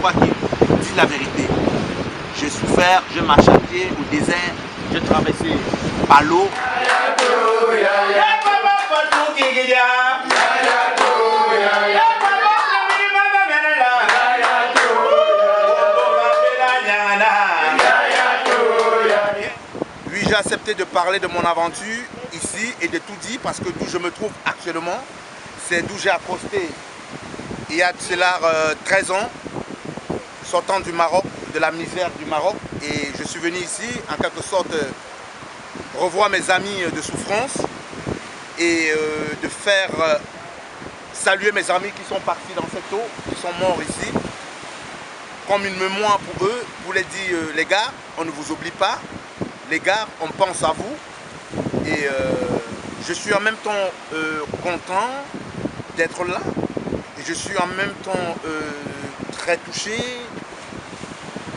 diaspora qui dit la vérité. J'ai souffert, je marche à pied au désert, j'ai traversé par l'eau. Oui, j'ai accepté de parler de mon aventure ici et de tout dire parce que d'où je me trouve actuellement, c'est d'où j'ai accosté il y a de cela 13 ans, sortant du Maroc, de la misère du Maroc, et je suis venu ici en quelque sorte revoir mes amis de souffrance et de faire saluer mes amis qui sont partis dans cette eau, qui sont morts ici, comme une mémoire pour eux, pour les dire les gars, on ne vous oublie pas, les gars, on pense à vous, et je suis en même temps content d'être là, et je suis en même temps très touché,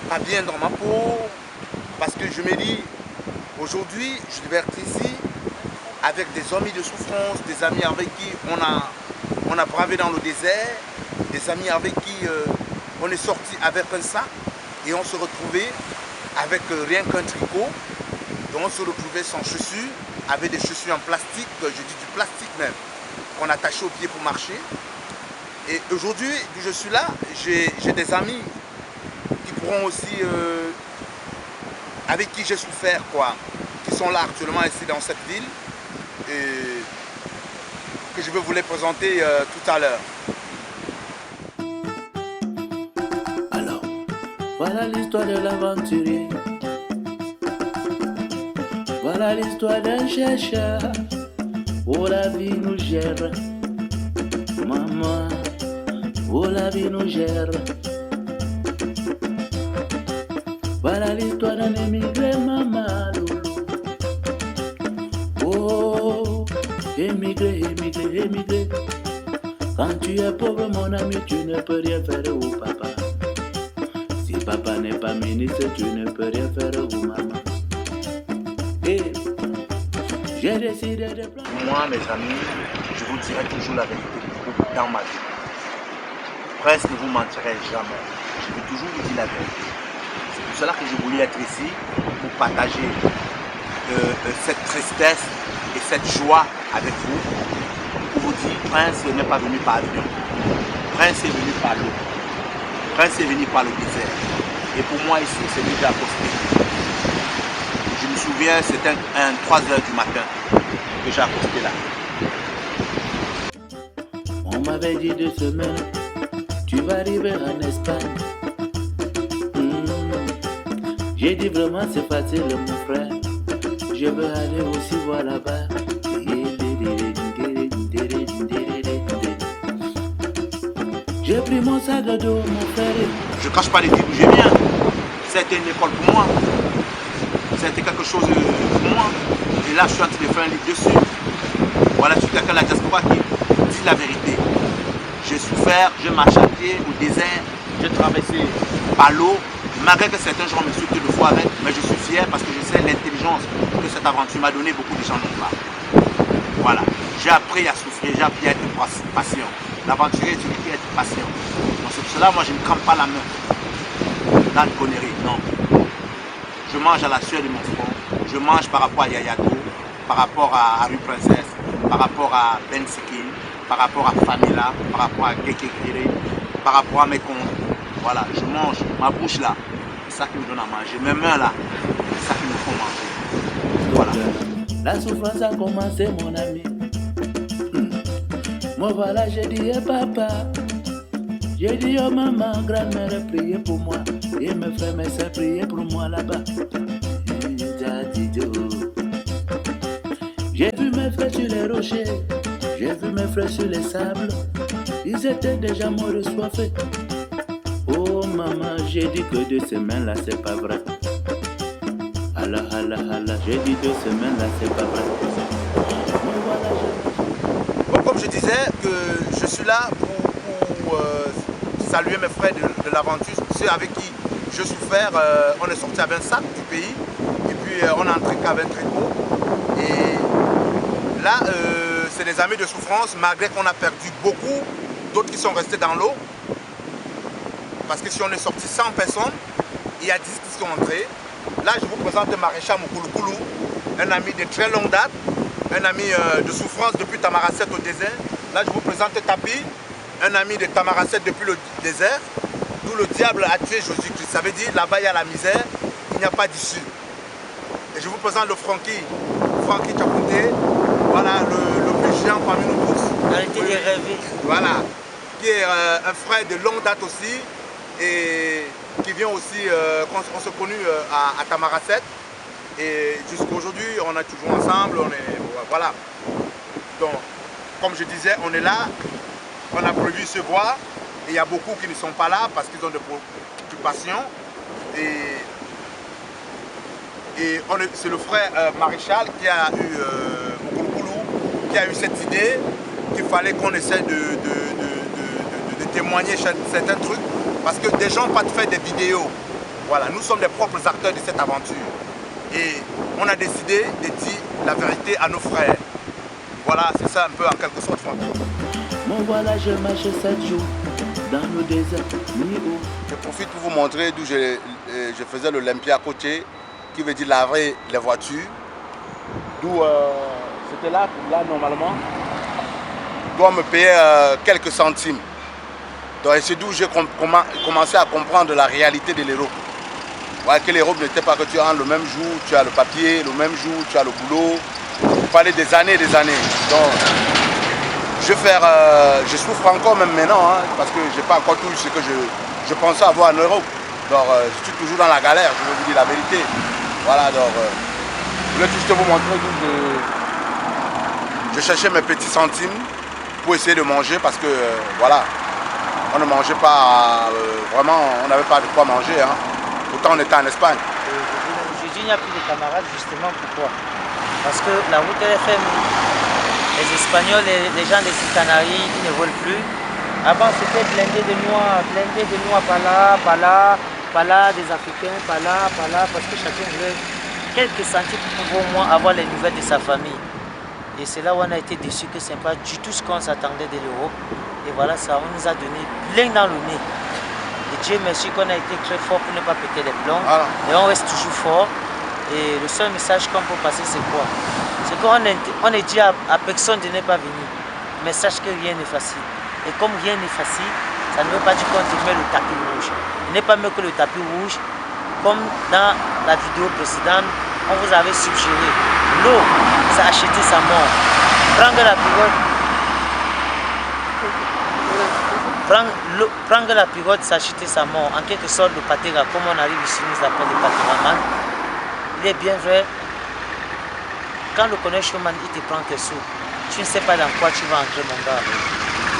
pas bien dans ma peau, parce que je me dis, aujourd'hui, je vais être ici avec des amis de souffrance, des amis avec qui on a bravé dans le désert, des amis avec qui on est sorti avec un sac et on se retrouvait avec rien qu'un tricot, et on se retrouvait sans chaussures, avec des chaussures en plastique, je dis du plastique même, qu'on attachait aux pieds pour marcher. Et aujourd'hui, je suis là, j'ai des amis qui pourront aussi, avec qui j'ai souffert, quoi, qui sont là actuellement ici dans cette ville, et que je vais vous les présenter tout à l'heure. Alors, voilà l'histoire de l'aventurier. Voilà l'histoire d'un chercheur où la vie nous gère. Maman, où la vie nous gère. Voilà l'histoire d'un émigré, maman, loulou. Oh, émigré, émigré, émigré. Quand tu es pauvre, mon ami, tu ne peux rien faire au papa. Si papa n'est pas ministre, tu ne peux rien faire au maman. Et j'ai décidé de prendre... Moi, mes amis, je vous dirai toujours la vérité dans ma vie. Presque ne vous mentirez jamais. Je vais toujours vous dire la vérité. C'est pour cela que je voulais être ici pour partager cette tristesse et cette joie avec vous. Pour vous dire, Prince n'est pas venu par avion. Prince est venu par l'eau. Prince est venu par le désert. Et pour moi ici, c'est lui qui a accosté. Je me souviens, c'était 3 h du matin que j'ai accosté là. On m'avait dit 2 semaines, tu vas arriver en Espagne. J'ai dit vraiment c'est facile mon frère, je veux aller aussi voir là-bas. J'ai pris mon sac de dos mon frère. Je ne cache pas les villes où je viens. C'était une école pour moi. C'était quelque chose pour moi. Et là je suis en train de faire un livre dessus. Voilà, je suis quelqu'un de la diaspora qui dit la vérité. J'ai souffert, je marche à pied au désert, j'ai traversé par l'eau. Malgré que certains gens me souffrent de fois avec, mais je suis fier parce que je sais l'intelligence que cette aventure m'a donné, beaucoup de gens n'ont pas. Voilà, j'ai appris à souffrir, j'ai appris à être patient. L'aventurier, tu veux être patient. Donc c'est pour cela, moi je ne crampe pas la main dans une connerie, non. Je mange à la sueur de mon front, je mange par rapport à Yayato, par rapport à Rue Princesse, par rapport à Ben Siki, par rapport à Famila, par rapport à Gekekiri, par rapport à mes comptes. Voilà, je mange, ma bouche là, c'est ça qui me donne à manger. Mes mains là, c'est ça qui me font manger. Voilà. La souffrance a commencé, mon ami. Moi voilà, j'ai dit, hey, papa. J'ai dit, oh maman, grand-mère, priez pour moi. Et mes frères, mes soeurs, priez pour moi là-bas. J'ai vu mes frères sur les rochers. J'ai vu mes frères sur les sables. Ils étaient déjà morts soifés. Oh maman, j'ai dit que 2 semaines là, c'est pas vrai. Allah, Allah, Allah, j'ai dit 2 semaines là, c'est pas vrai. Mais voilà, Bon, comme je disais, que je suis là pour saluer mes frères de l'aventure, ceux avec qui je souffert. On est sorti avec un sac du pays, et puis on est entré qu'avec un tricot. Et là, c'est des amis de souffrance, malgré qu'on a perdu beaucoup, d'autres qui sont restés dans l'eau. parce que si on est sorti 100 personnes, il y a 10 qui sont entrés. Là, je vous présente Maréchal Moukoulou, un ami de très longue date, un ami de souffrance depuis Tamaracet au désert. Là, je vous présente Tapi, un ami de Tamaracet depuis le désert, d'où le diable a tué Jésus-Christ. Ça veut dire, là-bas, il y a la misère, il n'y a pas d'issue. Et je vous présente le Francky Tchakouté, voilà, le plus géant parmi nous tous. Arrêtez de rêver. Voilà, qui est un frère de longue date aussi, et qui vient aussi, on s'est connus à Tamaracet. Et jusqu'à aujourd'hui, on est toujours ensemble, voilà. Donc, comme je disais, on est là, on a prévu se voir, et il y a beaucoup qui ne sont pas là parce qu'ils ont des préoccupations. Et c'est le frère Maréchal qui a eu qui a eu cette idée qu'il fallait qu'on essaie de témoigner certains trucs, parce que des gens pas faire des vidéos. Voilà, nous sommes les propres acteurs de cette aventure. Et on a décidé de dire la vérité à nos frères. Voilà, c'est ça un peu en quelque sorte. Mon voilà, je marche 7 jours dans le désert, nuit haut. Je profite pour vous montrer d'où je faisais l'Olympia côté, qui veut dire laver les voitures. D'où c'était là normalement, doit me payer quelques centimes. Donc c'est d'où j'ai commencé à comprendre la réalité de l'Europe. Ouais, que l'Europe n'était pas que tu as le même jour, tu as le papier, le même jour, tu as le boulot. Il fallait des années et des années. Donc, je souffre encore même maintenant, hein, parce que je n'ai pas encore tout ce que je pensais avoir en Europe. Donc, je suis toujours dans la galère, je vais vous dire la vérité. Voilà, donc, je voulais juste vous montrer que je cherchais mes petits centimes pour essayer de manger, parce que, voilà, on ne mangeait pas, vraiment, on n'avait pas de quoi manger. Hein. Pourtant, on était en Espagne. Aujourd'hui, il n'y a plus de camarades, justement, pourquoi? Parce que la route LFM, les Espagnols, les gens des îles Canaries, ils ne volent plus. Avant, c'était blindé de noirs par là, des Africains, par là, parce que chacun voulait quelques centimes pour pouvoir au moins avoir les nouvelles de sa famille. Et c'est là où on a été déçus que ce n'est pas du tout ce qu'on s'attendait de l'Europe. Et voilà, ça, on nous a donné plein dans le nez. Et Dieu merci qu'on a été très fort pour ne pas péter les plombs. Voilà. Et on reste toujours fort. Et le seul message qu'on peut passer, c'est quoi? C'est qu'on est dit à personne de ne pas venir. Mais sache que rien n'est facile. Et comme rien n'est facile, ça ne veut pas dire qu'on te met le tapis rouge. Il n'est pas mieux que le tapis rouge. Comme dans la vidéo précédente, on vous avait suggéré. L'eau, ça a acheté sa mort. Prendre la pirogue, ça a acheté sa mort. En quelque sorte, le patera, comme on arrive ici, nous appelle le patéraman. Il est bien vrai, quand le connection man, il te prend tes sous, tu ne sais pas dans quoi tu vas entrer, mon gars.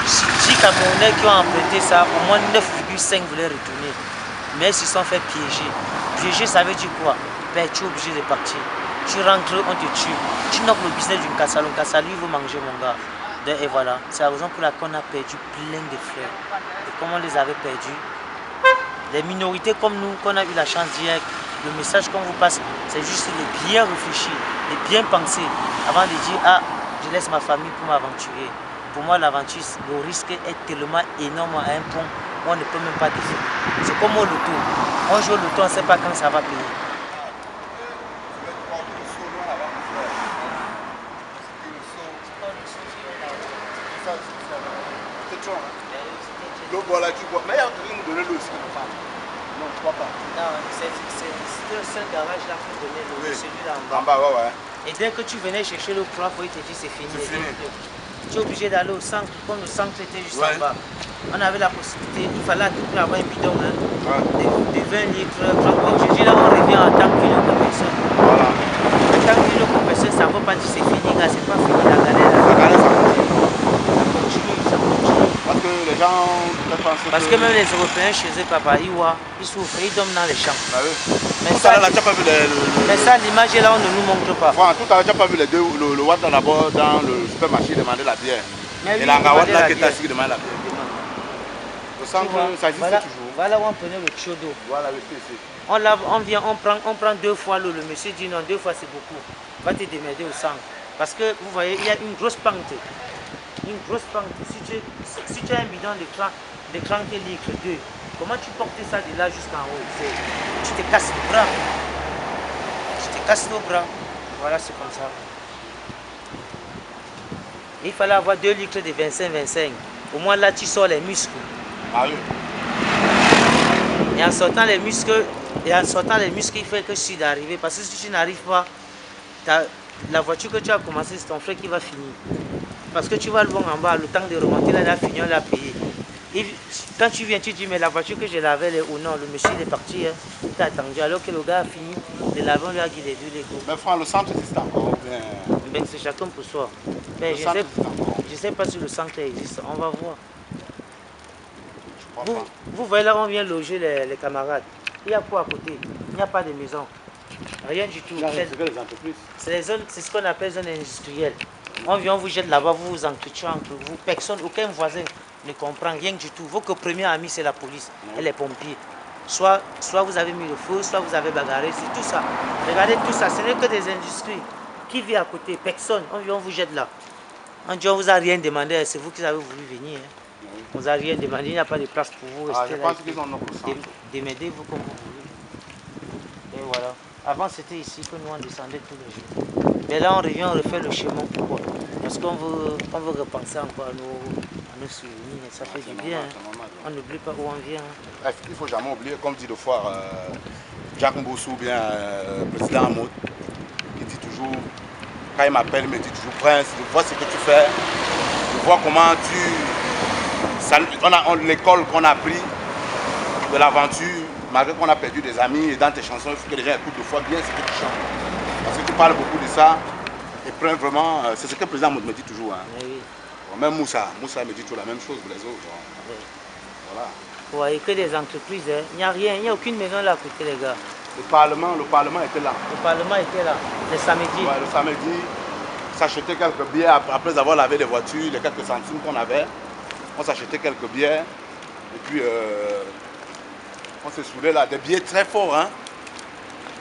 10 Camerounais qui ont emprunté ça, au moins 9,5 voulaient retourner. Mais ils se sont fait piéger. Piéger, ça veut dire quoi? Ben, tu es obligé de partir. Tu rentres, on te tue. Tu n'as le business d'une Kassalo. Kassalo, il veut manger, mon gars. Et voilà, c'est la raison pour laquelle on a perdu plein de frères. Et comme on les avait perdus, les minorités comme nous, qu'on a eu la chance d'y être, le message qu'on vous passe, c'est juste de bien réfléchir, de bien penser, avant de dire, ah, je laisse ma famille pour m'aventurer. Pour moi, l'aventure, le risque est tellement énorme à un point où on ne peut même pas définir. C'est comme au loto. On joue au loto, on ne sait pas quand ça va payer. Donc voilà, tu vois. Mais il y a un truc qui nous donnait l'eau aussi. Non, je crois pas. Non, c'était le seul garage là qui donnait l'eau, oui. Celui-là en bas. En bas, ouais, ouais. Et dès que tu venais chercher l'eau propre, il te dit c'est fini. C'est fini. Tu es obligé d'aller au centre, comme le centre était juste en bas. On avait la possibilité, il fallait avoir un bidon de 20 litres. Aujourd'hui, là, on revient en tant que kilo pour personne. Voilà. En tant que kilo pour personne, ça ne veut pas dire c'est fini, là, c'est pas fini la galère. La galère, ça continue, ça continue. Parce que les gens pensent Parce que même les Européens chez eux, papa, ils souffrent, ils dorment dans les champs. Ah oui. Mais tout ça, à l'heure, tu n'as pas vu mais ça, l'image là, on ne nous montre pas. Voilà, tout à l'heure, tu n'as pas vu les deux, le Watt là-bas dans le supermarché demander la bière. Mais et la Watt là qui est assis qui demande la bière. Le centre, ça existe voilà, toujours. Voilà où on prenait le tuyau d'eau. Voilà, le ici. On lave, on vient, on prend 2 fois l'eau. Le monsieur dit non, 2 fois c'est beaucoup. Va te démerder au centre. Parce que vous voyez, il y a une grosse pente. Une grosse pente. Si tu as un bidon de 30 litres, 2, Comment tu portais ça de là jusqu'en haut? Tu te casses le bras. Tu te casses le bras. Voilà, c'est comme ça. Il fallait avoir 2 litres de 25-25. Au moins là, tu sors les muscles. Ah oui. Et en sortant les muscles, il fait que je suis d'arriver. Parce que si tu n'arrives pas, la voiture que tu as commencé, c'est ton frère qui va finir. Parce que tu vas loin en bas, le temps de remonter, là, il a fini, on l'a payé. Et quand tu viens, tu dis, mais la voiture que je lavais, ou non, le monsieur il est parti, hein, il t'a attendu. Alors que le gars a fini, le lavant lui a guidé les deux. Mais Franck, le centre existe encore. Ben, c'est chacun pour soi. Ben, je ne sais pas si le centre existe, on va voir. Vous voyez là, on vient loger les camarades. Il y a quoi à côté? Il n'y a pas de maison. Rien du tout. C'est ce qu'on appelle zone industrielle. On vient, on vous jette là-bas, vous vous entretuez entre vous. Personne, aucun voisin ne comprend rien du tout. Votre premier ami, c'est la police et les pompiers. Soit vous avez mis le feu, soit vous avez bagarré, c'est tout ça. Regardez tout ça, ce n'est que des industries. Qui vit à côté? Personne. On vient, on vous jette là. On dit, on vous a rien demandé, c'est vous qui avez voulu venir. Hein. On vous a rien demandé, il n'y a pas de place pour vous rester je pense qu'ils ont notre sang. Démêlez-vous comme vous voulez. Et voilà. Avant, c'était ici que nous on descendait tous les jours. Mais là, on revient, on refait le chemin. Pourquoi? Parce qu'on veut repenser encore à nos souvenirs. Ça fait du bien. On n'oublie pas où on vient. Bref, il ne faut jamais oublier, comme dit le foire Jacques Mboussou, ou bien le président Hamoud, qui dit toujours, quand il m'appelle, il me dit toujours, Prince, je vois ce que tu fais, je vois comment l'école qu'on a pris de l'aventure, malgré qu'on a perdu des amis, et dans tes chansons, il faut que les gens écoutent deux fois bien ce que tu chantes. Parce que tu parles beaucoup de ça, et prends vraiment, c'est ce que le président me dit toujours. Hein. Oui. Même Moussa me dit toujours la même chose pour les autres. Oui. Voilà. Vous voyez que des entreprises, hein. Il n'y a rien, il n'y a aucune maison là à côté, les gars. Le Parlement était là. Le Parlement était là, le samedi. Ouais, le samedi, on s'achetait quelques bières après avoir lavé les voitures, les quelques centimes qu'on avait. On s'achetait quelques bières. Et puis, on se saoulait là. Des bières très forts, hein.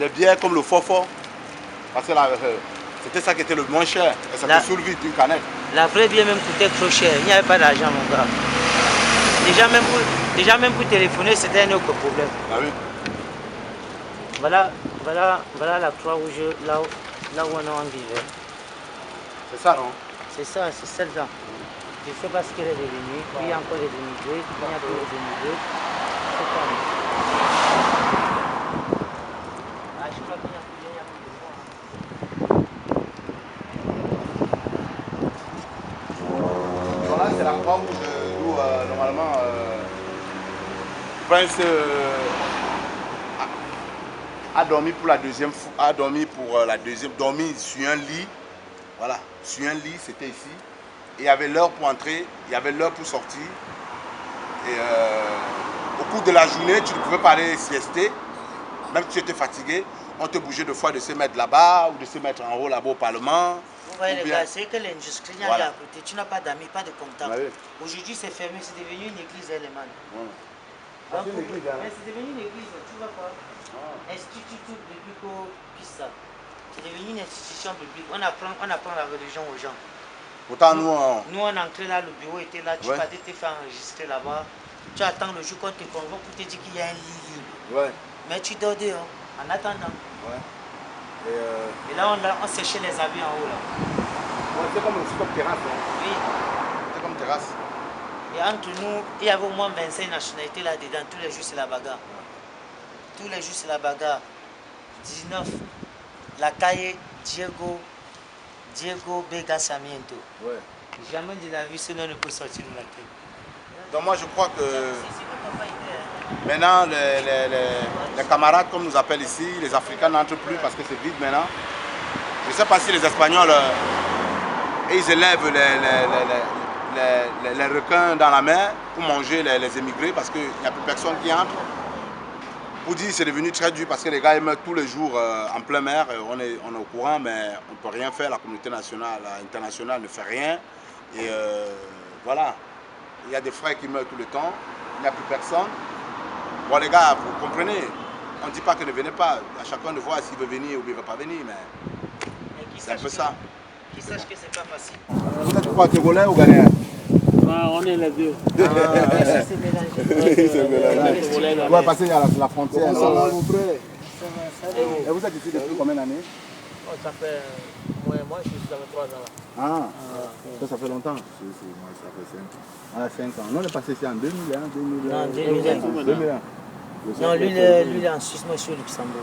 Des bières comme le fort. Parce que c'était ça qui était le moins cher. Et ça te saoule vite, une canette. La vraie bière même coûtait trop cher. Il n'y avait pas d'argent, mon gars. Déjà même pour téléphoner, c'était un autre problème. Ah oui. Voilà la Croix-Rouge, là où on vivait. C'est ça, non? C'est ça, c'est celle-là. Je ne sais pas ce qu'elle est devenue. Il y a encore des émigrés, il y a plus des émigrés. C'est pas mal. Ah, je crois qu'il y a plus de Voilà, c'est la Croix-Rouge où normalement Prince a dormi pour la deuxième fois, dormi sur un lit. Voilà, sur un lit, c'était ici. Et il y avait l'heure pour entrer, il y avait l'heure pour sortir. Et au cours de la journée, tu ne pouvais pas aller siester. Même si tu étais fatigué, on te bougeait deux fois de se mettre là-bas ou de se mettre en haut là-bas au Parlement. Vous voyez les gars, c'est que l'industrie, voilà. À côté, tu n'as pas d'amis, pas de contact. Oui. Aujourd'hui, c'est fermé, c'est devenu une église, Eleman. C'est une église, hein. Mais c'est devenu une église, tu vois pas. Institut biblico-pissa. C'est devenu une institution publique. On apprend la religion aux gens. Pourtant, nous on entrait là, le bureau était là, tu vas te faire enregistrer là-bas. Tu attends le jour qu'on te convoque pour te dire qu'il y a un lit libre. Ouais. Mais tu dors dehors, en attendant. Ouais. Et là, on séchait les habits en haut là. Ouais, c'est comme terrasse. Hein. Oui. C'est comme terrasse. Et entre nous, il y avait au moins 25 nationalités là-dedans. Tous les jours, c'est la bagarre. Tous les jours, c'est la bagarre. 19. La caille Diego Bega Samiento. Ouais. Jamais de la vie, sinon ne peut sortir de la tête. Donc moi, je crois que maintenant, les camarades, comme nous appellent ici, les Africains n'entrent plus parce que c'est vide maintenant. Je ne sais pas si les Espagnols, ils élèvent les requins dans la mer pour manger les émigrés parce qu'il n'y a plus personne qui entre. Pour dire c'est devenu très dur parce que les gars ils meurent tous les jours en plein mer. On est au courant mais on ne peut rien faire. La communauté nationale, internationale ne fait rien. Et voilà. Il y a des frères qui meurent tout le temps. Il n'y a plus personne. Bon les gars, vous comprenez. On ne dit pas que ne venez pas. À chacun de voir s'il veut venir ou il ne veut pas venir. Mais c'est un peu ça. Qui sache que c'est pas facile. Vous êtes quoi, Togolais ou Ghanéen? Ah, on est les deux. C'est mélangé. Ouais, parce qu'il y a la frontière. Mon frère. Et vous êtes ici depuis combien d'années? Ça fait. Moi, je suis avec 3 ans là. Ah, ça fait longtemps. Si, moi, ça fait 5 ans. Ah, 5 ans. Nous, on est passé ici en 2000, hein, 2000. Non, 2001. Non, lui, il est en Suisse, moi je suis au Luxembourg.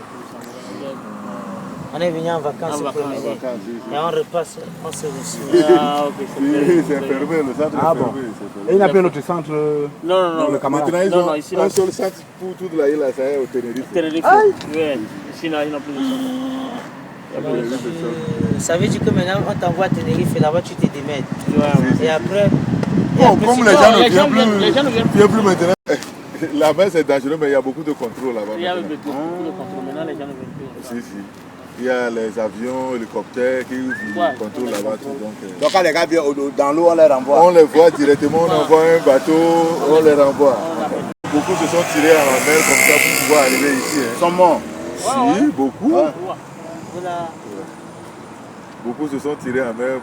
On est venu en vacances ce premier jour. Et on repasse, on se reçoit. Ah, ok, C'est fermé, le centre Ah est bon. fermé. Et il n'y a pas un autre centre Non. le camarade. Maintenant, ils Non, ont non, ici, un là. seul centre pour toute la île, là, ça est au Tenerife. Tenerife. Ouais. Ici, là, il n'y a plus de centre. Ça veut dire que maintenant on t'envoie à Tenerife et là-bas tu te démènes. Ouais. Et après. Bon, comme les gens ne les gens viennent ne viennent plus maintenant, la mer c'est dangereux, mais il y a beaucoup de contrôle là-bas. Il y a maintenant. beaucoup de contrôle. Maintenant, les gens ne viennent plus. Si. Il y a les avions, hélicoptères qui contrôlent là-bas. Donc, quand les gars viennent dans l'eau, on les renvoie. On les voit directement, on envoie un bateau, on les renvoie. Beaucoup se sont tirés à la mer comme ça pour pouvoir arriver ici. Ils sont morts. Si, beaucoup. Voilà. Beaucoup se sont tirés en mer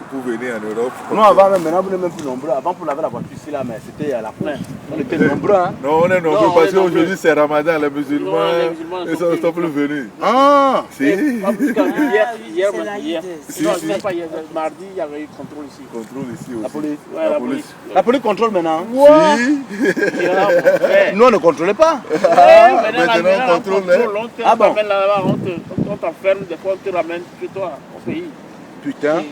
pour venir en Europe. Nous, avant, maintenant, vous n'êtes même plus nombreux. Avant, pour laver la voiture ici, là, mais c'était à la fin. On était nombreux. Hein. Non, on est nombreux Non, on parce est nombreux. qu'aujourd'hui c'est Ramadan, les musulmans, Non, les musulmans ils sont sont plus venus. Ah, Si. Pas plus qu'hier. Hier, c'est la hier. Eid. Non, Si. même pas hier. Mardi, il y avait eu contrôle ici. Contrôle ici aussi. la police. Ouais, la police. La police contrôle maintenant. Si. Nous, on ne contrôlait pas. Maintenant, on contrôle. Ah bon? On t'amène là-bas, on t'enferme, des fois on te ramène chez toi, au pays. Putain.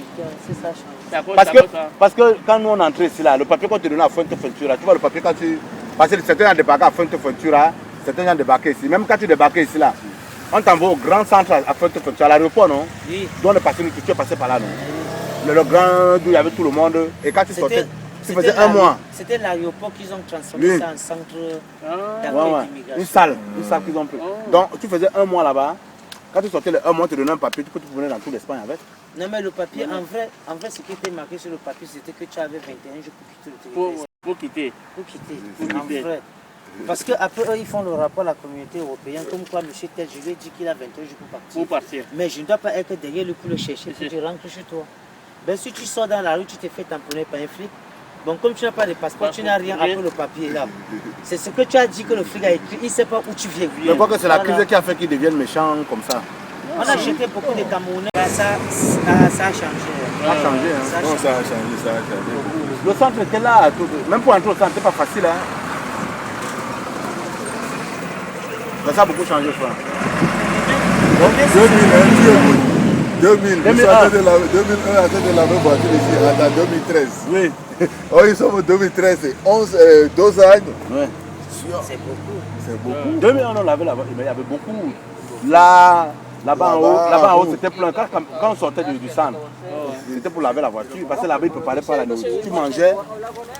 C'est ça, change. C'est à cause Parce c'est à que, cause de ça. parce que quand nous on entrait ici, là, le papier qu'on te donnait à Fuente-Fuentura, tu vois le papier quand tu. Parce que certains gens débarquaient à Fuente-Fuentura, certains gens débarquaient ici. Même quand tu débarquais ici, là, on t'envoie au grand centre à Fuente-Fuentura, à l'aéroport, non? Oui. D'où on est passé, tu es passé par là, non? Le grand, d'où il y avait tout le monde. Et quand tu sortais, tu faisais un mois. C'était l'aéroport qu'ils ont transformé Oui. ça en centre Ah, Ouais, ouais. d'accueil d'immigration. Une salle qu'ils ont pris. Donc tu faisais un mois là-bas. Quand tu sortais le un mois, tu te donnais un papier, tu peux te promener dans toute l'Espagne avec. Non, mais le papier, en vrai, ce qui était marqué sur le papier, c'était que tu avais 21 jours pour quitter le territoire. pour quitter. Pour quitter. Pour En quitter. vrai. Parce qu'après eux, ils font le rapport à la communauté européenne, comme quoi M. Tel, je lui ai dit qu'il a 21 jours pour partir. Pour partir. Mais je ne dois pas être derrière lui pour le chercher, pour que tu rentres chez toi. Ben, si tu sors dans la rue, tu te fais tamponner par un flic. Bon, comme tu n'as pas de passeport, tu n'as rien après le papier là. C'est ce que tu as dit que le flic a écrit, il ne sait pas où tu viens. Je crois que c'est la Voilà. crise qui a fait qu'ils deviennent méchants comme ça. On a jeté beaucoup de Camerounais. Ça a changé. Ça a changé. Hein. Ça a Non, changé. ça a changé, ça a changé. Le centre était là, même pour entrer au centre, c'était pas facile. Hein. Mais ça a beaucoup changé, frère. 2000, ils sont en train de laver 2001 en train de laver voiture ici, en 2013. Oui. Oh, ils sont en 2013, c'est 12 ans. Ouais. C'est beaucoup. C'est beaucoup. 2001, on avait là-bas, mais il y avait beaucoup. Là-bas en haut, c'était plein. Quand on sortait du centre, c'était pour laver la voiture. Parce que là-bas, ils ne préparaient pas la nourriture. Tu mangeais,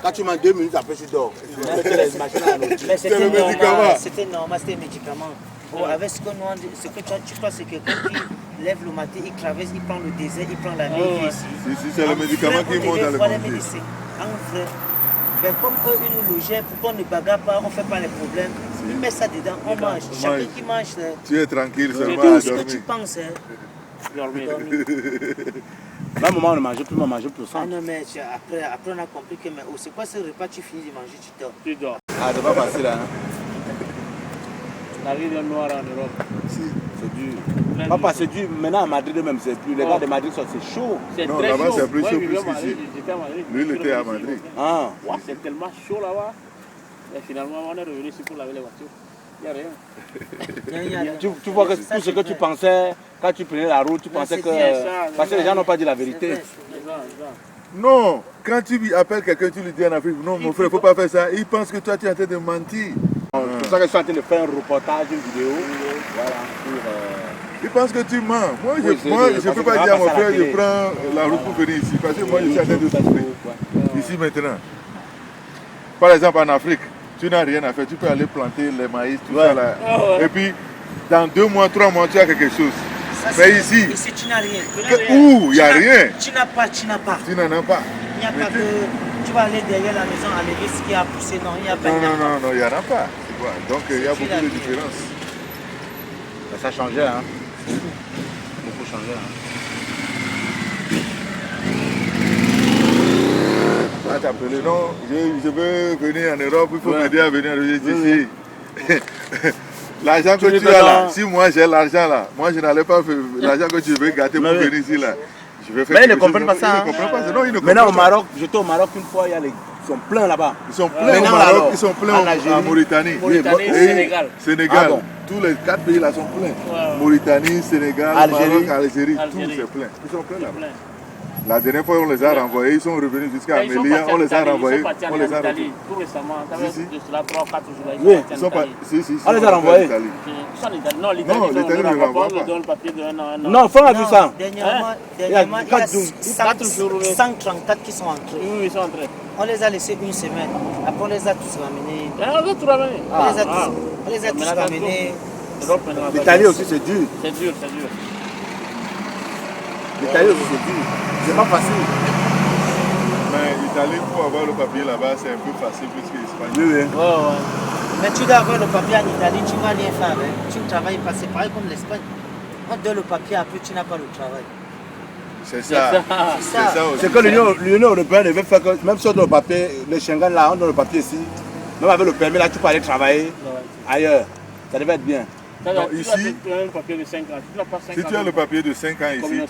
quand tu manges 2 minutes, après tu dors. Mais c'était le normal, médicament. c'était normal, c'était un médicament. Bon, avec ce que, nous, ce que tu crois, c'est quelqu'un qui lève le matin, il traverse, il prend le désert, il prend la nuit il vient ici. Si, c'est le médicament qui monte dans le monde. monde. En vrai, ben, comme eux, ils nous logeaient, pour qu'on ne bagarre pas, on ne fait pas les problèmes. Ils mettent ça dedans, on mange. Chacun qui mange, Tu es tranquille seulement tout à ce que tu dormir. penses. Dormir. À un moment, on ne mangeait plus, on mangeait plus Ah sans. non, mais après, on a compris que c'est quoi ce repas, tu finis de manger, tu dors. Tu dors. Ah, c'est pas facile. Hein. La vie d'un noir en Europe. C'est dur. Papa, c'est dur. Maintenant, à Madrid même, c'est plus. Les gars de Madrid, c'est chaud. C'est Non, très là-bas, chaud. c'est plus Moi, chaud je vivais plus à Madrid, qu'ici. j'étais à Madrid. Lui, il était à Madrid. Ah. Ouais, c'est tellement chaud là-bas. Et finalement, on est revenu ici pour laver les voitures. Il n'y a rien. Tu vois que tout ce que tu pensais, quand tu prenais la route, tu pensais que. Parce que les gens n'ont pas dit la vérité. C'est ça. Non, quand tu appelles quelqu'un, tu lui dis en Afrique, non, mon frère, il ne faut pas faire ça. Il pense que toi, tu es en train de mentir. C'est pour ça que je suis en train de faire un reportage, une vidéo. Voilà, pour. Il pense que tu mens. Moi, je Oui, ne peux pas parce dire à que mon ça va frère, passer à la je prends la route pour venir ici. Parce que moi, je suis en train de souffrir. Ici maintenant. Par exemple, en Afrique, tu n'as rien à faire. Tu peux aller planter les maïs, tout ça là. Et puis, dans 2 mois, 3 mois, tu as quelque chose. Mais ici, Ici, tu n'as rien. où il n'y a rien. Tu n'as pas, tu n'as pas. Tu n'en as pas. Il n'y a pas que tu vas aller derrière la maison enlever ce qui a poussé. Non, il n'y a pas. Non, il n'y en a pas. Tu vois. Donc, il y a beaucoup de différences. Ça changeait, hein. Beaucoup changé, hein. Ah, t'as appelé, non, je veux venir en Europe, il faut m'aider à venir. Je dis, l'argent que tu as là, si moi j'ai l'argent là, moi je n'allais pas faire l'argent que tu veux gâter pour venir ici là. Je vais faire. Mais ils ne comprennent pas ça. Ils ne comprennent pas ça. Non, ils ne comprennent Maintenant pas au Maroc, j'étais au Maroc une fois, ils sont pleins là-bas. Ils sont pleins au Maroc, ils sont pleins en Mauritanie. Mauritanie, Sénégal. Sénégal. Ah bon. Tous les 4 pays là sont pleins. Ouais. Mauritanie, Sénégal, Algérie. Maroc, Algérie, tout Algérie. c'est plein. Ils sont pleins là-bas. Plein. La dernière fois on les a renvoyés, ils sont revenus jusqu'à Ils sont Amélia, partis on en les a Italie, renvoyés, ils sont partis on en les a Italie renvoyés. tout récemment, ça fait Si. de cela 3 ou 4 jours là, ils Oui, sont partis Ils en sont pas. Italie. Si, On les a renvoyés. Ils sont en Italie. Non, l'Italie Non, l'Italie ne ne renvoie renvoie pas, pas. on donne le papier de un an. Non, faut on a vu ça. Dernièrement, Il y a il y a 4 jours. 134 qui sont entrés. Oui, ils sont entrés. On les a laissés une semaine. Après, on les a tous ramenés. On va tout ramener. On les a tous ramenés. L'Italie aussi c'est dur. C'est dur, c'est dur. L'Italie aussi c'est dur. C'est pas facile. Mais l'Italie, pour avoir le papier là-bas, c'est un peu facile plus que l'Espagne. Oui, oui. Ouais. Mais tu dois avoir le papier en Italie, tu ne vas rien faire avec. Tu ne travailles pas, c'est pareil comme l'Espagne. On te donne le papier, après tu n'as pas le travail. C'est ça. C'est ça. aussi. C'est que l'Union européenne veut faire que même si on donne le papier, le Schengen là, on donne le papier ici, même avec le permis là, tu peux aller travailler ailleurs. Ça devait être bien. Non, Tu ici, as le papier de 5 ans. Tu n'as pas 5 ans. Si tu as le papier de 5 ans ici,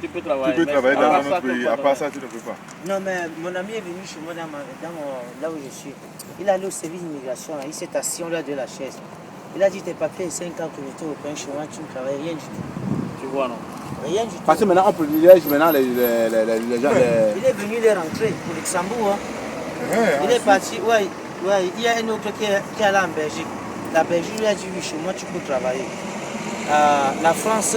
tu peux travailler dans un autre pays. À part ça, tu ne peux pas. Non, mais mon ami est venu chez moi là où je suis. Il est allé au service d'immigration, il s'est assis, on lui a donné la chaise. Il a dit tes papiers, 5 ans que j'étais au pain chez moi, tu ne travailles rien du tout. Tu vois, non? Rien du tout. Parce que maintenant on privilège maintenant les gens. Il est venu, il est rentré au Luxembourg. Il est parti, ouais, il y a un autre qui est allé en Belgique. La Belgique lui a dit oui, chez moi tu peux travailler. La France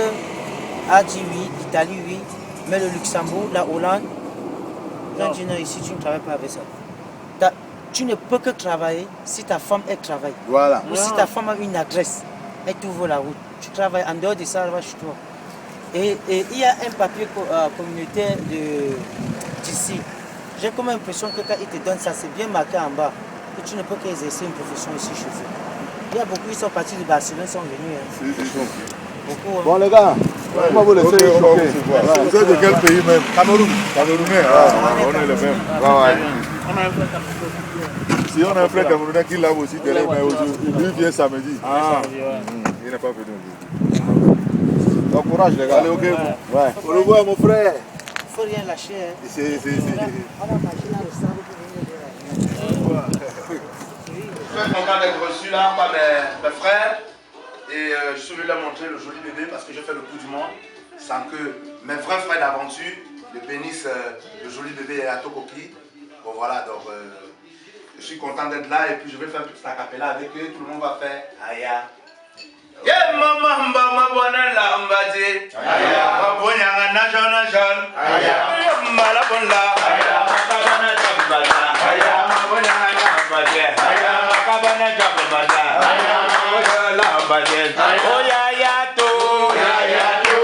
a dit oui, l'Italie oui, mais le Luxembourg, la Hollande, ils ont dit non, ici tu ne travailles pas avec ça. Tu ne peux que travailler si ta femme elle travaille. Voilà. Ou si ta femme a une adresse, elle t'ouvre la route. Tu travailles en dehors de ça, va chez toi. Et il y a un papier communautaire d'ici. J'ai comme l'impression que quand ils te donnent ça, c'est bien marqué en bas. Que tu ne peux qu'exercer une profession ici chez eux. Il y a beaucoup qui sont partis de Barcelone, sont venus. Hein. Beaucoup. Hein. Bon les gars, on va vous laisser choquer. Vous êtes de quel pays même? Cameroun. Camerounais, on est le même. On a un frère camerounais. Si on a un frère camerounais qui lave aussi derrière, mais aujourd'hui, lui vient samedi. Il n'est pas venu. Bon courage les gars. Allez, ok. Ouais. Au revoir mon frère. Il ne faut rien lâcher. Hein. C'est. On a mangé dans le sable pour venir de Je suis très content d'être reçu là par mes frères et je suis venu leur montrer le joli bébé parce que j'ai fait le tour du monde sans que mes vrais frères d'aventure le bénissent le joli bébé à Tokoki. Bon voilà, donc je suis content d'être là et puis je vais faire un petit acapella avec eux, tout le monde va faire Aya. Yeah, mama mba mabona lamba je. Aya. Mabonya na jona jon. Aya. Mala bonla. Aya. Kabana jambala. Aya. Mabonya na baje. Aya. Kabana jambala. Aya. Mabonya lamba je. Oh ya ya to. Ya ya to.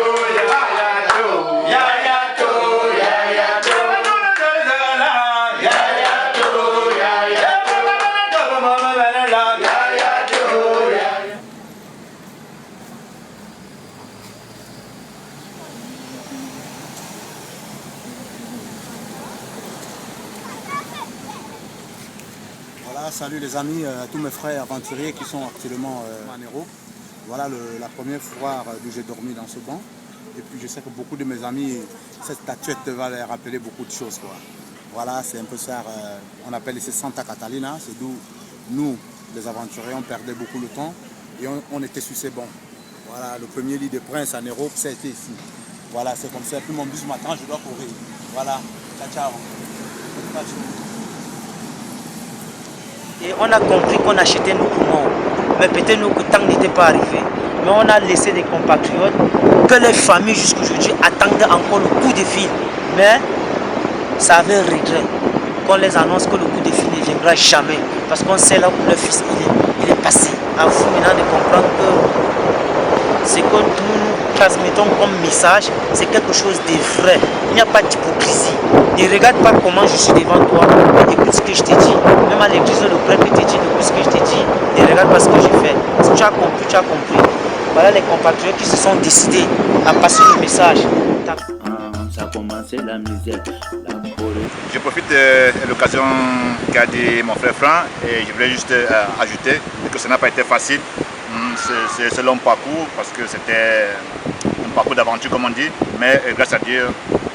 Ya ya to. Ya ya to. Ya ya to. Ya ya to. Ya ya to. Mama bana la. Ya ya to. Voilà, salut les amis, tous mes frères aventuriers qui sont actuellement en Europe. Voilà la première fois où j'ai dormi dans ce banc. Et puis je sais que beaucoup de mes amis, cette statuette va les rappeler beaucoup de choses, quoi. Voilà, c'est un peu ça, on appelle ici Santa Catalina, c'est d'où nous, les aventuriers, on perdait beaucoup le temps et on était sur ces bancs. Voilà, le premier lit de prince en Europe, c'était ici. Voilà, c'est comme ça. Puis mon bus m'attend, je dois courir. Voilà, ciao, ciao. Et on a compris qu'on achetait nos poumons. Mais peut-être nous que le temps n'était pas arrivé. Mais on a laissé des compatriotes que les familles jusqu'aujourd'hui attendaient encore le coup de fil. Mais ça avait regret qu'on les annonce que le coup de fil ne viendra jamais. Parce qu'on sait là où le fils il est passé. À vous maintenant de comprendre que ce que nous transmettons comme message, c'est quelque chose de vrai. Il n'y a pas d'hypocrisie. Ne regarde pas comment je suis devant toi, mais écoute ce que je t'ai dit. Même à l'église, le prêtre te dit, écoute ce que je t'ai dit. Ne regarde pas ce que j'ai fait. Si tu as compris, tu as compris. Voilà les compatriotes qui se sont décidés à passer le message. Ça a commencé la misère, la pauvreté. Je profite de l'occasion qu'a dit mon frère Franck et je voulais juste ajouter que ça n'a pas été facile. C'est un long parcours parce que c'était un parcours d'aventure comme on dit, mais grâce à Dieu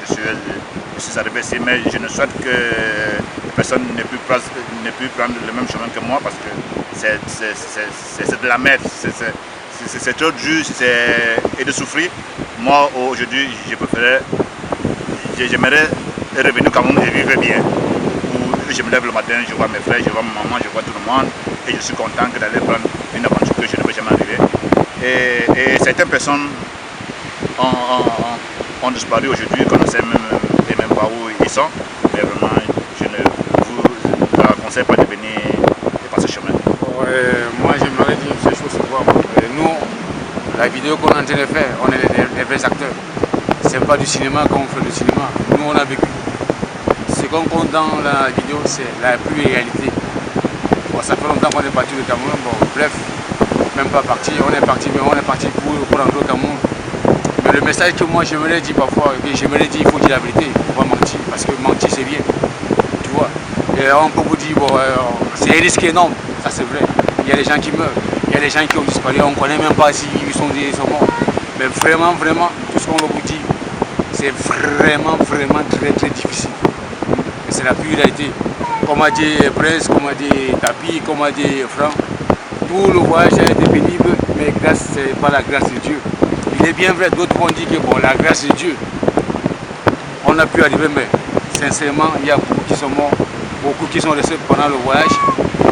je suis arrivé ici, mais je ne souhaite que personne n'ait pu prendre le même chemin que moi parce que c'est de la merde, c'est trop dur et de souffrir. Moi aujourd'hui j'aimerais revenir quand même et vivre bien. Où je me lève le matin, je vois mes frères, je vois ma maman, je vois tout le monde et je suis content d'aller prendre une aventure que je ne peux jamais arriver. Et certaines personnes ont disparu aujourd'hui, qu'on ne sait même pas où ils sont. Mais vraiment, je ne vous conseille pas de venir et passer chemin. Moi, j'aimerais dire ces choses souvent. Nous, la vidéo qu'on est en train de faire, on est les vrais acteurs. C'est pas du cinéma quand on fait du cinéma. Nous, on a vécu. Ce qu'on compte dans la vidéo, c'est la pure réalité. Bon, ça fait longtemps qu'on est parti du Cameroun. Bon, bref, même pas parti. On est parti pour rentrer au Cameroun. Mais le message que moi j'aimerais dire parfois, j'aimerais dire il faut dire la vérité, il ne faut pas mentir, parce que mentir c'est bien, tu vois. Et on peut vous dire, bon, c'est un risque énorme, ça c'est vrai. Il y a des gens qui meurent, il y a des gens qui ont disparu, on ne connaît même pas s'ils sont morts. Mais vraiment, tout ce qu'on va vous dire, c'est vraiment très difficile. Et c'est la pure réalité. Comme a dit Prince, comme a dit Tapi, comme a dit Franck, tout le voyage a été pénible, mais c'est pas la grâce de Dieu. Il est bien vrai, d'autres vont dire que bon, la grâce de Dieu, on a pu arriver, mais sincèrement, il y a beaucoup qui sont morts, beaucoup qui sont restés pendant le voyage.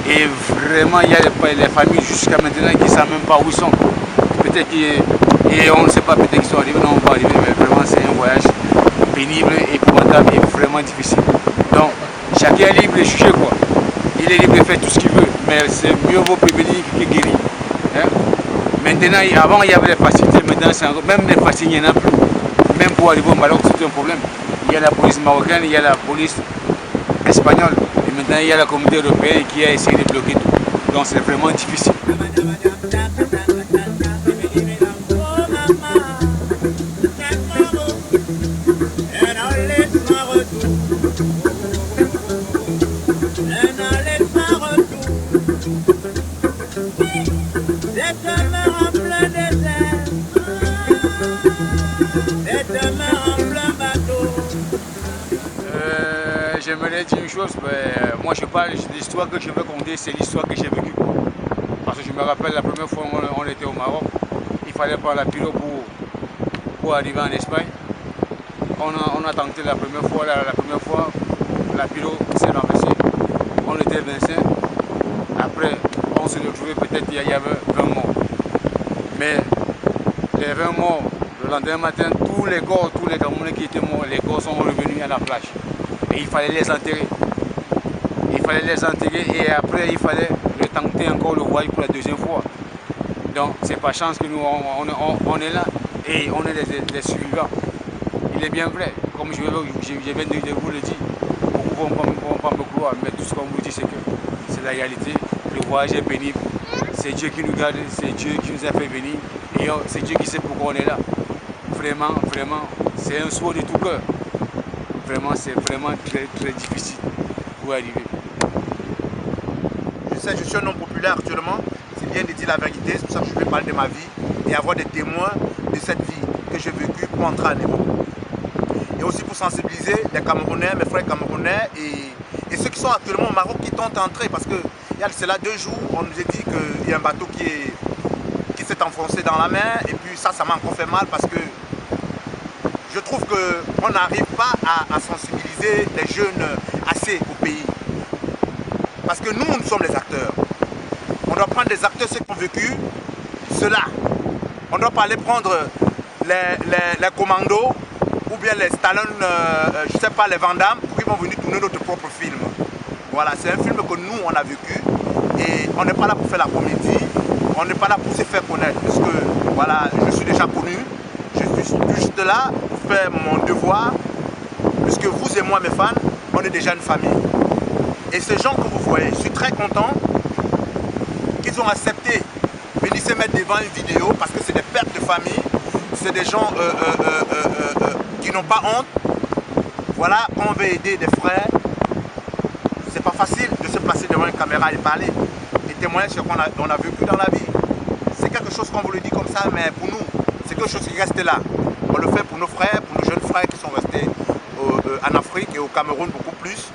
Et vraiment, il y a les familles jusqu'à maintenant qui ne savent même pas où ils sont. Peut-être et on ne sait pas, peut-être qu'ils sont arrivés, non, on va arriver, mais vraiment, c'est un voyage pénible, épouvantable et vraiment difficile. Donc, chacun est libre de juger, quoi. Il est libre de faire tout ce qu'il veut, mais c'est mieux vaut prévenir que guérir. Hein? Maintenant, avant il y avait les facilités, maintenant même les facilités, il n'y en a plus. Même pour arriver au Maroc, c'est un problème. Il y a la police marocaine, il y a la police espagnole. Et maintenant, il y a la communauté européenne qui a essayé de bloquer tout. Donc c'est vraiment difficile. J'aimerais dire une chose, moi je parle de l'histoire que je veux compter, c'est l'histoire que j'ai vécue. Parce que je me rappelle la première fois où on était au Maroc, il fallait prendre la pirogue pour arriver en Espagne. On a tenté la première fois, la pirogue s'est renversée. On était 25. Après, on s'est retrouvé, peut-être il y avait 20 morts. Mais les 20 morts, le lendemain matin, tous les Camerounais qui étaient morts, les corps sont revenus à la plage. Et il fallait les enterrer. Et après il fallait retenter encore le voyage pour la deuxième fois. Donc c'est pas chance que nous on est là et on est des survivants. Il est bien vrai, comme je viens de vous le dire, beaucoup ne vont pas me croire, mais tout ce qu'on vous dit c'est que c'est la réalité. Le voyage est pénible, c'est Dieu qui nous garde, c'est Dieu qui nous a fait venir et c'est Dieu qui sait pourquoi on est là. Vraiment, c'est un souhait de tout cœur. Vraiment, c'est vraiment très difficile pour arriver. Je suis un homme populaire actuellement, c'est bien de dire la vérité, c'est pour ça que je vais parler de ma vie et avoir des témoins de cette vie que j'ai vécue pour entrer à Névo. Et aussi pour sensibiliser les Camerounais, mes frères Camerounais et ceux qui sont actuellement au Maroc qui tentent d'entrer parce que il y a cela 2 jours, on nous a dit qu'il y a un bateau qui s'est enfoncé dans la mer et puis ça m'a encore fait mal parce que je trouve qu'on n'arrive pas à sensibiliser les jeunes assez au pays. Parce que nous sommes les acteurs. On doit prendre des acteurs, ceux qui ont vécu cela. On ne doit pas aller prendre les commandos ou bien les Stallone, je ne sais pas, les Van Damme, pour qu'ils vont venir tourner notre propre film. Voilà, c'est un film que nous, on a vécu. Et on n'est pas là pour faire la comédie. On n'est pas là pour se faire connaître. Parce que, voilà, je suis déjà connu. Je suis juste là pour faire mon devoir. Puisque vous et moi, mes fans, on est déjà une famille. Et ces gens que vous voyez, je suis très content qu'ils ont accepté de venir se mettre devant une vidéo parce que c'est des pères de famille, c'est des gens qui n'ont pas honte. Voilà. voilà, quand on veut aider des frères, c'est pas facile de se placer devant une caméra et parler et témoigner sur ce qu'on a vécu dans la vie. C'est quelque chose qu'on vous le dit comme ça, mais pour nous, c'est quelque chose qui reste là. On le fait pour nos frères, pour nos jeunes frères qui sont restés en Afrique et au Cameroun beaucoup plus.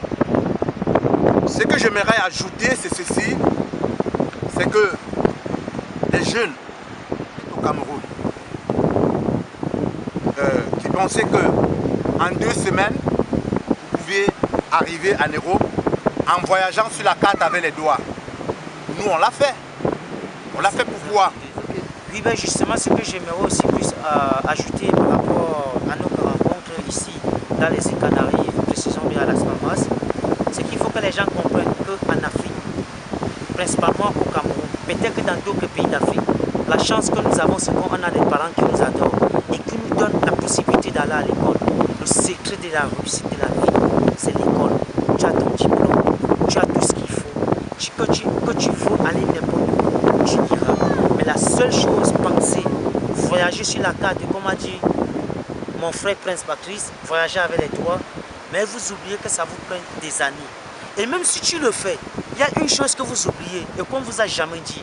Ce que j'aimerais ajouter, c'est ceci, c'est que les jeunes au Cameroun qui pensaient qu'en 2 semaines, vous pouviez arriver en Europe en voyageant sur la carte avec les doigts. Nous, on l'a fait. On l'a fait pourquoi? Oui, ben justement, ce que j'aimerais aussi plus ajouter par rapport à nos rencontres ici, dans les îles Canaries, et précisément bien à Las Palmas, c'est qu'il faut que les gens comprennent qu'en Afrique, principalement au Cameroun, peut-être que dans d'autres pays d'Afrique, la chance que nous avons, c'est qu'on a des parents qui nous adorent et qui nous donnent la possibilité d'aller à l'école. Le secret de la réussite de la vie, c'est l'école. Tu as ton diplôme, tu as tout ce qu'il faut. Que tu veux aller n'importe où, tu iras. Mais la seule chose, penser, voyager sur la carte, comme a dit mon frère Prince Patrice, voyager avec les doigts, mais vous oubliez que ça vous prend des années. Et même si tu le fais, il y a une chose que vous oubliez et qu'on ne vous a jamais dit.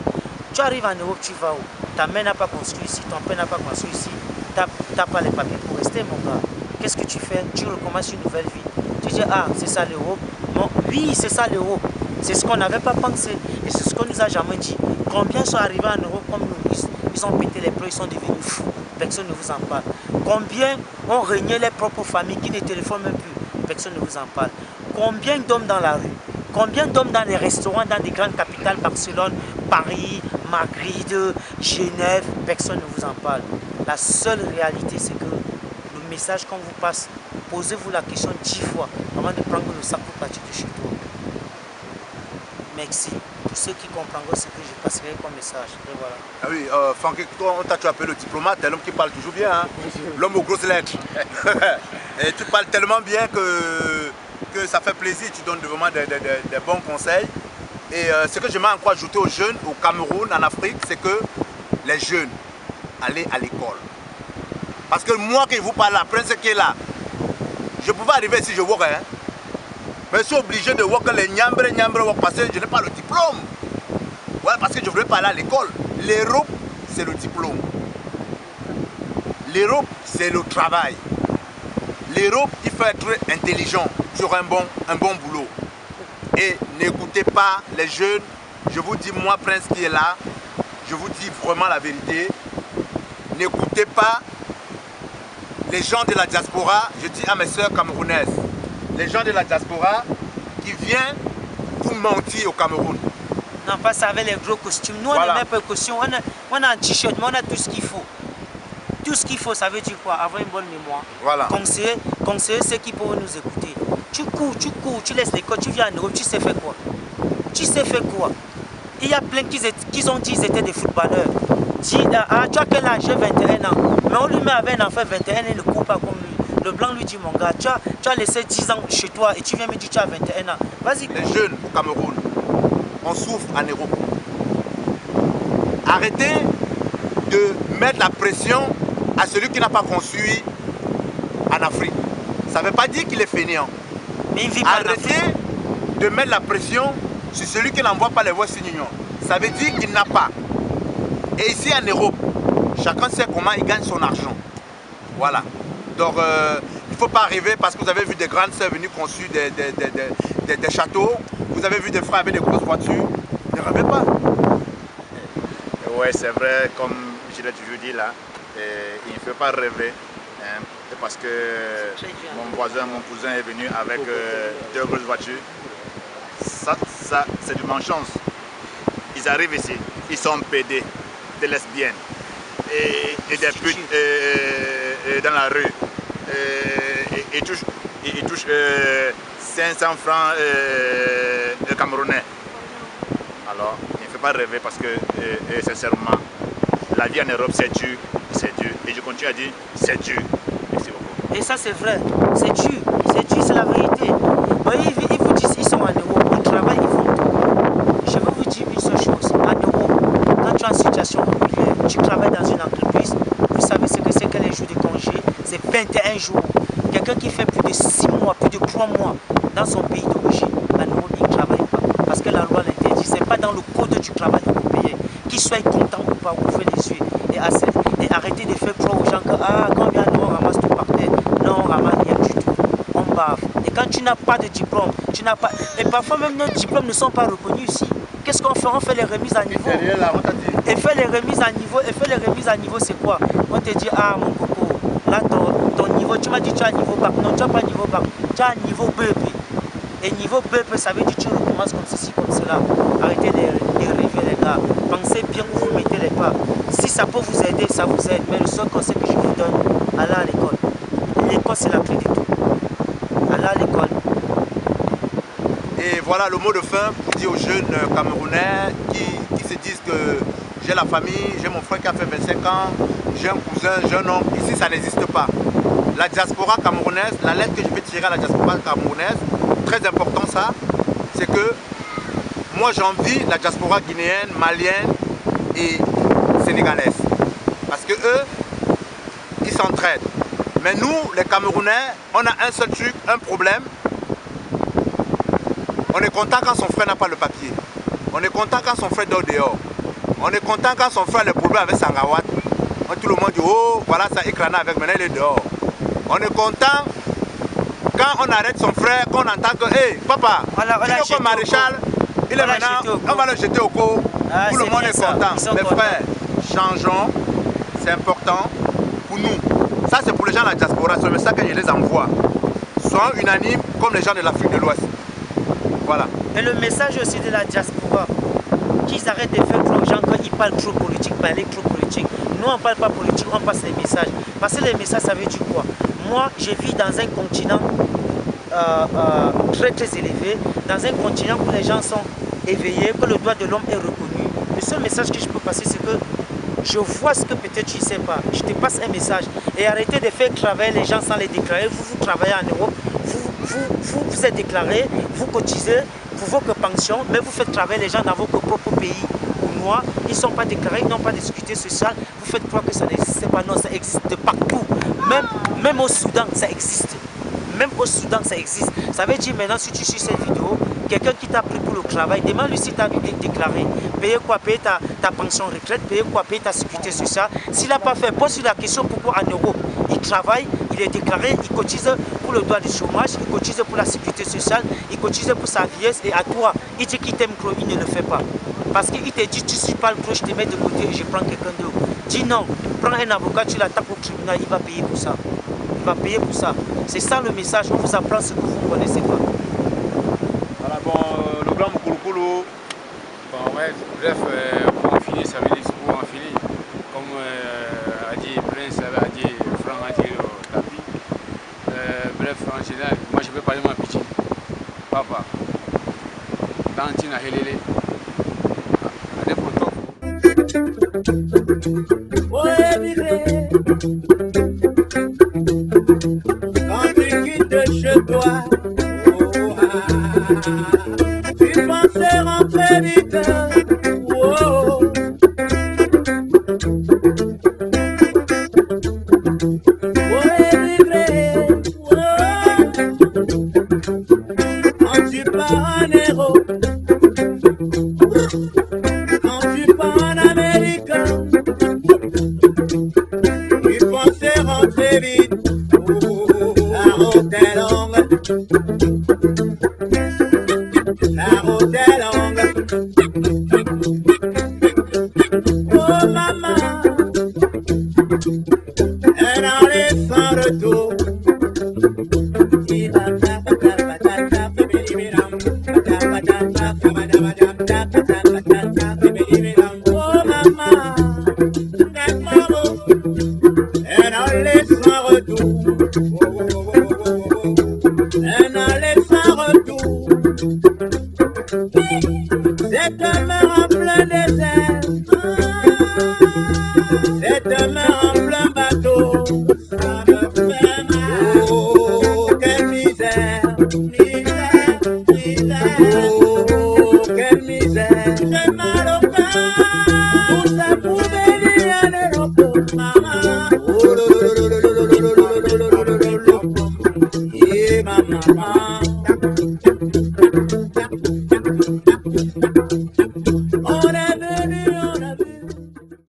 Tu arrives en Europe, tu vas où? Ta mère n'a pas construit ici, ton père n'a pas construit ici, tu n'as pas les papiers pour rester, mon gars. Qu'est-ce que tu fais? Tu recommences une nouvelle vie. Tu dis, ah, c'est ça l'Europe. Bon, oui, c'est ça l'Europe. C'est ce qu'on n'avait pas pensé et c'est ce qu'on nous a jamais dit. Combien sont arrivés en Europe comme nous? Ils ont pété les plombs, ils sont devenus fous. Personne ne vous en parle. Combien ont régné les propres familles qui ne téléphonent même plus? Personne ne vous en parle. Combien d'hommes dans la rue? Combien d'hommes dans les restaurants, dans des grandes capitales, Barcelone, Paris, Madrid, Genève? Personne ne vous en parle. La seule réalité, c'est que le message qu'on vous passe, posez-vous la question 10 fois avant de prendre le sac pour partir de chez toi. Merci. Pour ceux qui comprendront ce que je passerai comme message. Et voilà. Ah oui, Franck, toi, on t'a appelé le diplomate, t'es l'homme qui parle toujours bien, hein? L'homme aux grosses lettres. Et tu parles tellement bien que ça fait plaisir, tu donnes vraiment des bons conseils. Et ce que j'aimerais encore ajouter aux jeunes, au Cameroun, en Afrique, c'est que les jeunes, allez à l'école. Parce que moi qui vous parle là, Prince qui est là, je pouvais arriver ici, je vois rien. Mais je suis obligé de voir que les nyambre parce que je n'ai pas le diplôme. Ouais, parce que je ne voulais pas aller à l'école. L'Europe, c'est le diplôme. L'Europe, c'est le travail. L'Europe, il faut être intelligent sur un bon boulot. Et n'écoutez pas les jeunes. Je vous dis, moi, Prince qui est là, je vous dis vraiment la vérité. N'écoutez pas les gens de la diaspora. Je dis à mes soeurs camerounaises, les gens de la diaspora qui viennent pour mentir au Cameroun. Non, pas ça avec les gros costumes. Nous, Voilà. on n'a même pas de costume. On a un t-shirt, mais on a tout ce qu'il faut. Tout ce qu'il faut, ça veut dire quoi? Avoir une bonne mémoire. Voilà. Conseiller ceux qui peuvent nous écouter. Tu cours, tu laisses l'école, tu viens en Europe, tu sais faire quoi? Tu sais faire quoi? Il y a plein qui ont dit qu'ils étaient des footballeurs. Dis, ah, tu as quel âge? J'ai 21 ans. Mais on lui met avec un enfant 21 ans, il ne court pas comme lui. Le blanc lui dit, mon gars, tu as laissé 10 ans chez toi et tu viens me dire que tu as 21 ans. Vas-y. Les jeunes au Cameroun, on souffre en Europe. Arrêtez de mettre la pression à celui qui n'a pas construit en Afrique. Ça ne veut pas dire qu'il est fainéant. Mais il vit pas en Arrêtez de mettre la pression sur celui qui n'envoie pas les Western Union. Ça veut dire qu'il n'a pas. Et ici en Europe, chacun sait comment il gagne son argent. Voilà. Donc il ne faut pas arriver parce que vous avez vu des grandes sœurs venir construire des châteaux. Vous avez vu des frères avec des grosses voitures. Ne rêvez pas. Oui, c'est vrai, comme je l'ai toujours dit là, il ne faut pas rêver. Hein, parce que mon voisin, mon cousin est venu avec 2 grosses voitures. Ça c'est de malchance. Ils arrivent ici, ils sont pédés, des lesbiennes et des putes dans la rue. Ils touchent 500 francs camerounais. Alors, il ne faut pas rêver parce que, sincèrement, la vie en Europe, c'est dur. Et je continue à dire, c'est dur. Merci beaucoup. Et ça, c'est vrai. C'est dur, c'est la vérité. Ils vous disent, ils sont en Europe, ils travaillent, ils font tout. Je vais vous dire une seule chose. En Europe, quand tu es en situation régulière, tu travailles dans une entreprise, vous savez ce que c'est que les jours de congé, c'est 21 jours. Quelqu'un qui fait plus de 6 mois, plus de 3 mois dans son pays d'origine, à Nairobi, il ne travaille pas. Parce que la loi l'interdit. Ce n'est pas dans le code du travail européen. Qu'il soit content ou pas, ouvrez les yeux et arrêtez de faire croire aux gens que quand on vient à Nairobi, on ramasse tout par terre. Non, on ramasse rien du tout. On bave. Et quand tu n'as pas de diplôme, tu n'as pas. Et parfois même nos diplômes ne sont pas reconnus ici. Qu'est-ce qu'on fait? On fait les remises à niveau. Et fait les remises à niveau. Et fait les remises à niveau, c'est quoi? On te dit, ah mon coco, là ton niveau, tu m'as dit tu as niveau bac. Non, tu n'as pas niveau bac. Tu as un niveau BEP. Et niveau BEP, ça veut dire que tu recommences comme ceci, comme cela. Arrêtez de rêver les gars. Pensez bien où vous mettez les pas. Si ça peut vous aider, ça vous aide. Mais le seul conseil que je vous donne, allez à l'école. L'école, c'est la clé de tout. Allez à l'école. Et voilà le mot de fin pour dire aux jeunes Camerounais qui se disent que j'ai la famille, j'ai mon frère qui a fait 25 ans, j'ai un cousin, j'ai un oncle. Ici, ça n'existe pas. La diaspora camerounaise, la lettre que je vais tirer à la diaspora camerounaise, très important ça, c'est que moi j'envie la diaspora guinéenne, malienne et sénégalaise. Parce que eux, ils s'entraident. Mais nous, les Camerounais, on a un seul truc, un problème. On est content quand son frère n'a pas le papier. On est content quand son frère dort dehors. On est content quand son frère a le problème avec Sangawat. Tout le monde dit, oh, voilà, ça écrana avec, maintenant il est dehors. On est content quand on arrête son frère, qu'on entend que, hé, papa, il est comme maréchal, il est maintenant, on va le jeter au cours. Tout le monde est content. Mes frères, changeons, c'est important pour nous. Ça, c'est pour les gens de la diaspora, c'est le message que je les envoie. Soyons unanimes comme les gens de l'Afrique de l'Ouest. Voilà. Et le message aussi de la diaspora, qu'ils arrêtent de faire trop gens quand ils parlent trop politique, parler trop politique. Nous, on ne parle pas politique, on passe les messages. Parce que les messages, ça veut dire quoi? Moi, je vis dans un continent très très élevé, dans un continent où les gens sont éveillés, que le droit de l'homme est reconnu. Le seul message que je peux passer, c'est que je vois ce que peut-être tu ne sais pas. Je te passe un message. Et arrêtez de faire travailler les gens sans les déclarer. Vous travaillez en Europe, vous êtes déclaré, vous cotisez pour vos pensions, mais vous faites travailler les gens dans votre propre pays. Au noir, ils ne sont pas déclarés, ils n'ont pas de sécurité sociale. Vous faites croire que ça n'existe pas. Non, ça existe partout. Même au Soudan, ça existe. Même au Soudan, ça existe. Ça veut dire maintenant, si tu suis cette vidéo, quelqu'un qui t'a pris pour le travail, demande-lui si tu as déclaré. Payer quoi? Payer ta pension retraite, payer quoi? Payer ta sécurité sociale. S'il n'a pas fait, pose-lui la question pourquoi en Europe. Il travaille, il est déclaré, il cotise pour le droit du chômage, il cotise pour la sécurité sociale, il cotise pour sa vieillesse. Et à toi, il dit qu'il t'aime trop, il ne le fait pas. Parce qu'il te dit, tu ne suis pas le pro, je te mets de côté et je prends quelqu'un d'autre. Dis non, prends un avocat, tu l'attaques au tribunal, il va payer pour ça. Il va payer pour ça. C'est ça le message, on vous apprend ce que vous ne connaissez pas. Voilà, bon, le grand Moukoulou. Bon, ouais, bref, pour en finir, ça veut dire pour en finir. Comme a dit Prince, a dit Franck, a dit Tapi. Bref, en général, moi je peux parler de ma petite. Papa, Tantina Helele. Allez pour toi. Quand tu quittes chez toi, tu pensais rentrer vite. Oh. Quand tu pars en héros, quand tu pars en Amérique, tu pensais rentrer vite. La route est longue, la route est longue. Oh maman, elle en est sans retour.